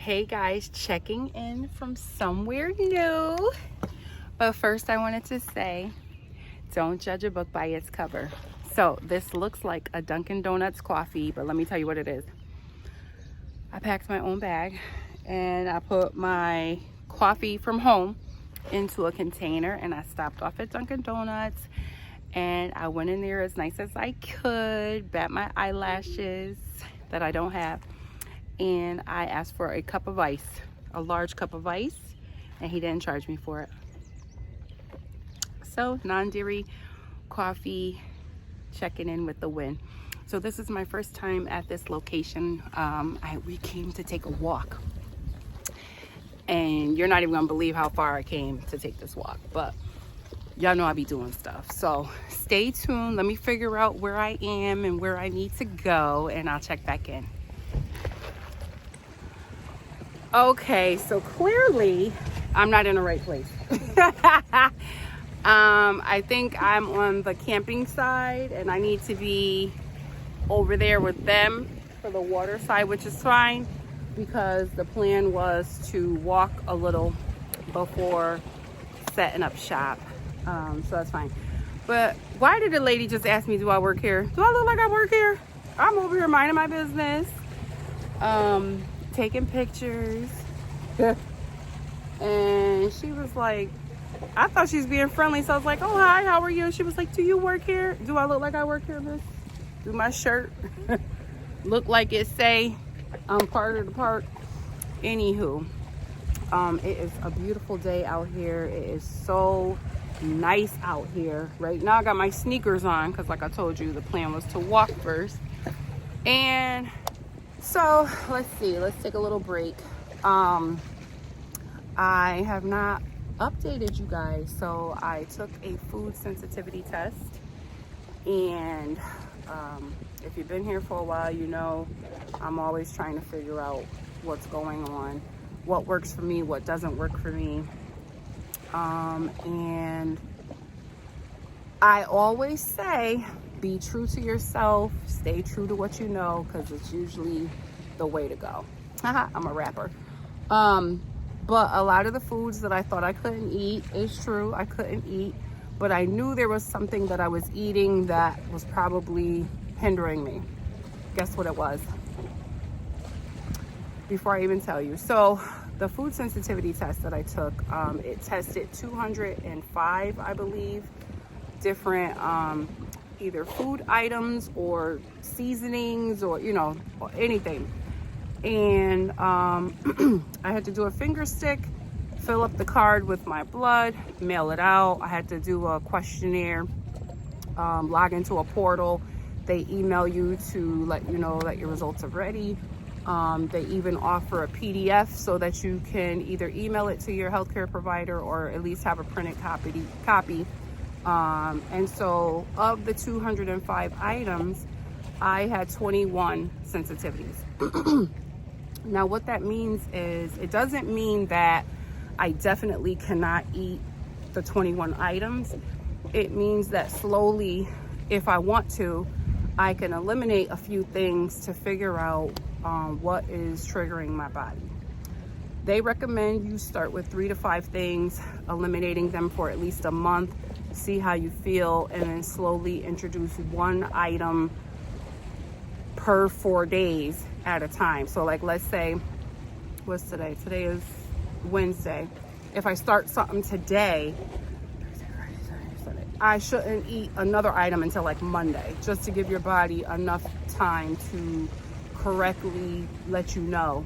Hey guys, checking in from somewhere new. But first I wanted to say, don't judge a book by its cover. So this looks like a Dunkin' Donuts coffee, but let me tell you what it is. I packed my own bag and I put my coffee from home into a container and I stopped off at Dunkin' Donuts and I went in there as nice as I could, bat my eyelashes that I don't have, and I asked for a cup of ice, a large cup of ice, and he didn't charge me for it. So non-dairy coffee, checking in with the win. So this is my first time at this location. We came to take a walk, and you're not even gonna believe how far I came to take this walk, but y'all know I be doing stuff. So stay tuned. Let me figure out where I am and where I need to go, and I'll check back in. Okay, so clearly I'm not in the right place. I think I'm on the camping side and I need to be over there with them for the water side, which is fine because the plan was to walk a little before setting up shop. So that's fine. But why did the lady just ask me, do I work here? Do I look like I work here? I'm over here minding my business. Taking pictures. And she was like, I thought she was being friendly, so I was like, oh hi, how are you? She was like, do you work here? Do I look like I work here, miss? Do my shirt look like it say I'm part of the park? Anywho, it is a beautiful day out here. It is so nice out here right now. I got my sneakers on because, like I told you, the plan was to walk first. And so let's see, let's take a little break. I have not updated you guys, so I took a food sensitivity test, and if you've been here for a while, you know I'm always trying to figure out what's going on, what works for me, what doesn't work for me. And I always say, be true to yourself, stay true to what you know, because it's usually the way to go. I'm a rapper. But a lot of the foods that I thought I couldn't eat is true. I couldn't eat, but I knew there was something that I was eating that was probably hindering me. Guess what it was? Before I even tell you. So the food sensitivity test that I took, it tested 205, I believe, different either food items or seasonings or, you know, or anything. And I had to do a finger stick, fill up the card with my blood, mail it out. I had to do a questionnaire, log into a portal. They email you to let you know that your results are ready. They even offer a PDF so that you can either email it to your healthcare provider or at least have a printed copy. And so of the 205 items, I had 21 sensitivities. Now what that means is, it doesn't mean that I definitely cannot eat the 21 items. It means that slowly, if I want to, I can eliminate a few things to figure out what is triggering my body. They recommend you start with 3 to 5 things, eliminating them for at least a month, see how you feel, and then slowly introduce one item per 4 days at a time. So like, let's say, what's today? Today is Wednesday. If I start something today, I shouldn't eat another item until like Monday, just to give your body enough time to correctly let you know,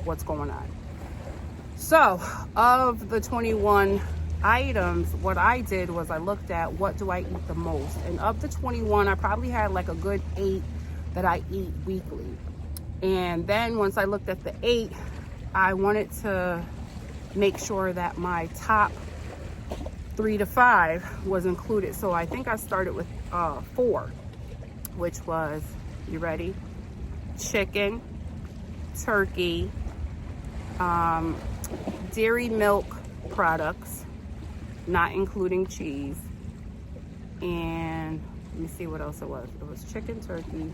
what's going on. So of the 21 items, what I did was I looked at what do I eat the most. And of the 21, I probably had like a good 8 that I eat weekly. And then once I looked at the 8, I wanted to make sure that my top 3 to 5 was included. So I think I started with 4, which was, you ready? Chicken, turkey, dairy milk products, not including cheese, and let me see what else it was. It was chicken, turkey,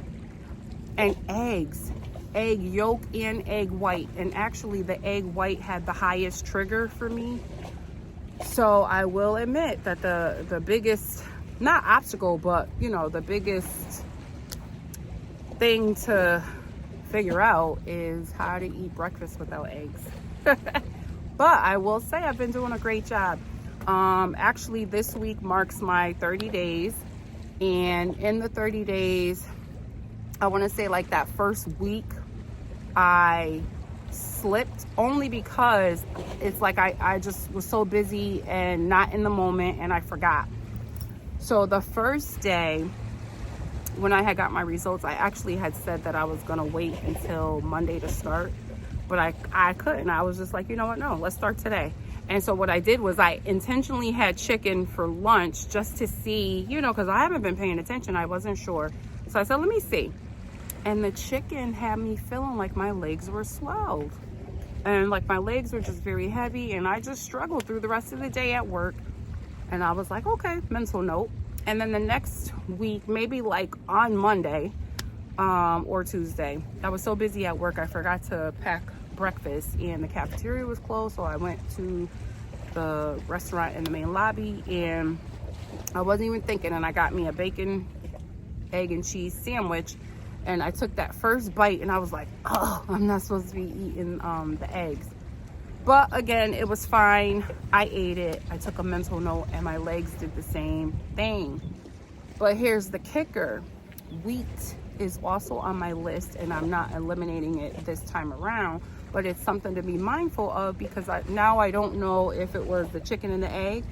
and eggs. egg yolk and egg white, and actually the egg white had the highest trigger for me. So I will admit that the biggest, not obstacle, but you know, the biggest thing to figure out is how to eat breakfast without eggs. But I will say I've been doing a great job. Actually this week marks my 30 days, and in the 30 days, I want to say like that first week I slipped, only because it's like I just was so busy and not in the moment, and I forgot. So the first day when I had got my results, I actually had said that I was gonna wait until Monday to start, but I couldn't. I was just like, you know what, no, let's start today. And so what I did was I intentionally had chicken for lunch just to see, you know, because I haven't been paying attention, I wasn't sure. So I said, let me see. And the chicken had me feeling like my legs were swelled. And like my legs were just very heavy, and I just struggled through the rest of the day at work. And I was like, okay, mental note. And then the next week, maybe like on Monday or Tuesday, I was so busy at work, I forgot to pack breakfast, and the cafeteria was closed. So I went to the restaurant in the main lobby, and I wasn't even thinking, and I got me a bacon, egg, and cheese sandwich. And I took that first bite, and I was like, oh, I'm not supposed to be eating the eggs. But again, it was fine. I ate it. I took a mental note, and my legs did the same thing. But here's the kicker. Wheat is also on my list, and I'm not eliminating it this time around. But it's something to be mindful of, because now I don't know if it was the chicken and the egg,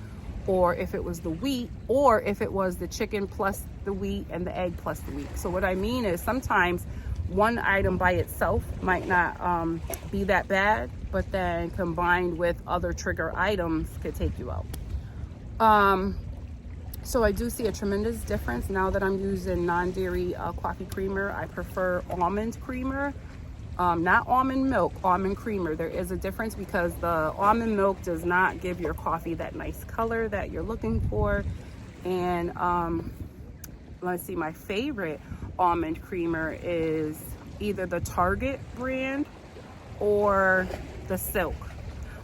or if it was the wheat, or if it was the chicken plus the wheat and the egg plus the wheat. So what I mean is sometimes one item by itself might not be that bad, but then combined with other trigger items could take you out. So I do see a tremendous difference now that I'm using non-dairy coffee creamer. I prefer almond creamer, not almond milk, almond creamer. There is a difference, because the almond milk does not give your coffee that nice color that you're looking for. And let's see, my favorite almond creamer is either the Target brand or the Silk.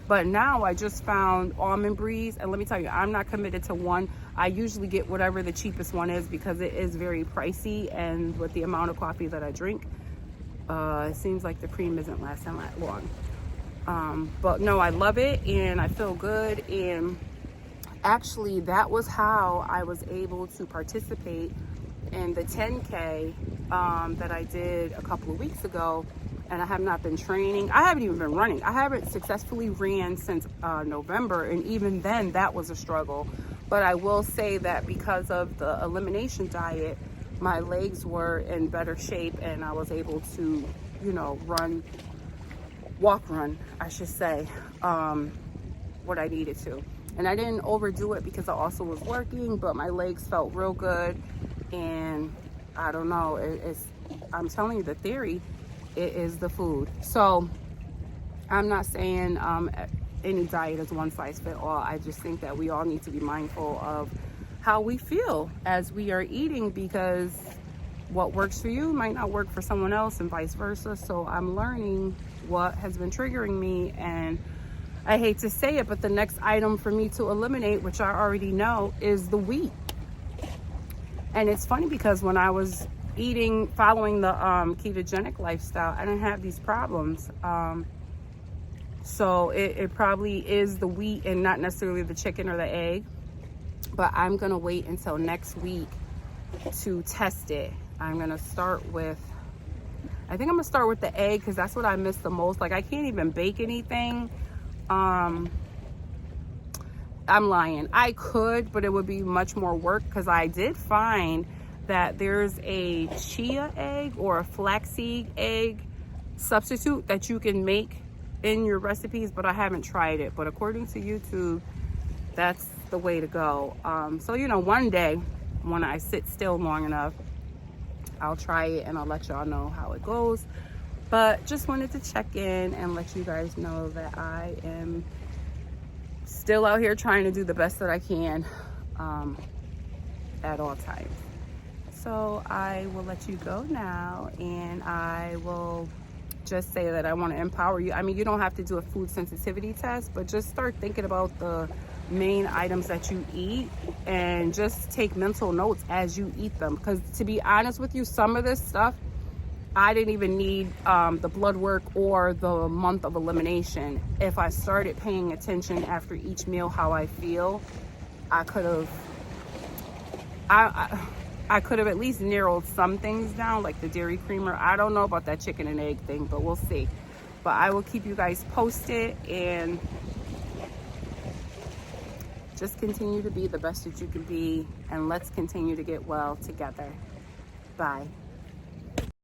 But now I just found Almond Breeze, and let me tell you, I'm not committed to one. I usually get whatever the cheapest one is, because it is very pricey, and with the amount of coffee that I drink, it seems like the cream isn't lasting that long. But no, I love it, and I feel good. And actually, that was how I was able to participate in the 10K that I did a couple of weeks ago. And I have not been training. I haven't even been running. I haven't successfully ran since November, and even then that was a struggle. But I will say that because of the elimination diet, my legs were in better shape, and I was able to, you know, walk run, I should say, what I needed to. And I didn't overdo it because I also was working, but my legs felt real good. And I don't know, I'm telling you the theory, it is the food. So I'm not saying any diet is one size fit all. I just think that we all need to be mindful of how we feel as we are eating, because what works for you might not work for someone else, and vice versa. So I'm learning what has been triggering me, and I hate to say it, but the next item for me to eliminate, which I already know, is the wheat. And it's funny, because when I was following the ketogenic lifestyle, I didn't have these problems. So it probably is the wheat and not necessarily the chicken or the egg. But I'm gonna wait until next week to test it. I'm gonna start with, I think I'm gonna start with the egg, because that's what I miss the most. Like, I can't even bake anything. I'm lying. I could, but it would be much more work, because I did find that there's a chia egg or a flaxseed egg substitute that you can make in your recipes, but I haven't tried it. But according to YouTube, that's the way to go. So, you know, one day when I sit still long enough, I'll try it and I'll let y'all know how it goes. But just wanted to check in and let you guys know that I am still out here trying to do the best that I can at all times. So I will let you go now, and I will just say that I want to empower you. I mean, you don't have to do a food sensitivity test, but just start thinking about the main items that you eat and just take mental notes as you eat them. Because to be honest with you, some of this stuff, I didn't even need the blood work or the month of elimination. If I started paying attention after each meal how I feel, I could have I could have at least narrowed some things down, like the dairy creamer. I don't know about that chicken and egg thing, but we'll see. But I will keep you guys posted, and just continue to be the best that you can be, and let's continue to get well together. Bye.